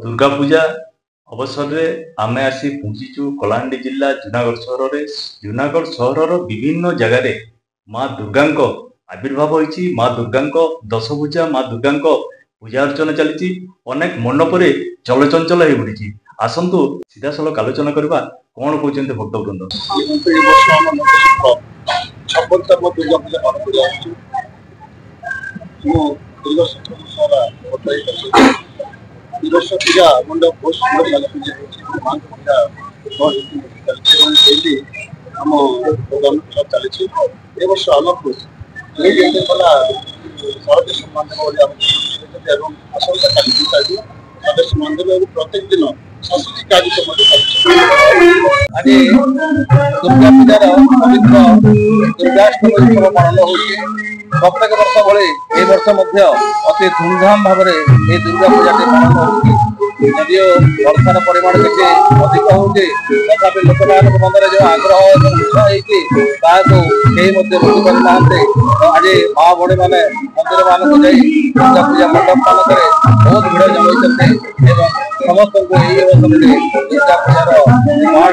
दुर्गा पूजा अवसर में आम आसी पहुंचीचु कलाहांडी जिला जूनागढ़ सहर विभिन्न जगार माँ दुर्गा आविर्भाव होती। माँ दुर्गा दशभुजा माँ दुर्गा पूजा अर्चना चली अनेक मंडप चलचंचल हो पड़ी। आसतु सीधा सड़क आलोचना करवा कौन कहते भक्तवृंद। पूजा मंडप बहुत सुंदर लगे आम प्रोग्राम सब चली वर्ष आमको स्वदेश माध्यम आसंता काली स्वदेश माध्यम प्रत्येक दिन सांस्कृतिक कार्यक्रम आज दुर्गा पूजार पवित्र दुर्गाष्टमी उत्सव पालन हो प्रत्येक वर्ष भले ए वर्ष अति धूमधाम भाव में दुर्गा पूजा पालन हो। यदिओ वर्षार परिमाण किसी अधिक होती तथापि लोक मन जो आग्रह उत्साह कहीं रोकी पारिना आज माँ भड़ी मैंने मंदिर मानक दुर्गा पूजा मंडप मानक बहुत भिड़ जमाई समस्त दुर्गा पूजार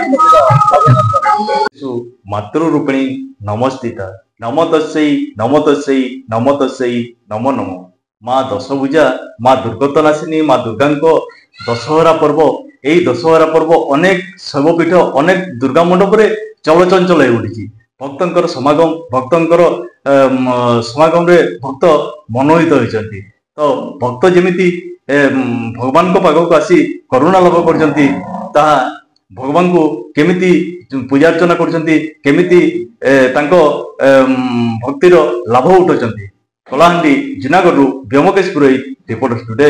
मातृरूपिणी नमस्थिता नम तस्यै नम तस्यै नम तस्यै नमो नमो। माँ दशभुजा माँ दुर्गतनाशिनी माँ दुर्गा दशहरा पर्व यही दशहरा पर्व अनेक शैवपीठ अनेक दुर्गा मंडप चलचंचल हो उठी। भक्तर समागम भक्तर समागम भक्त मनोहित होती। तो भक्त जमी भगवान पाखक आसी करुणा लाभ कर भगवान को केमिति पूजा अर्चना करमिति भक्तिर लाभ उठाउछन्ति। कलाहांडी जूनागढ़ व्योमकेश पुरोहित रिपोर्ट टुडे।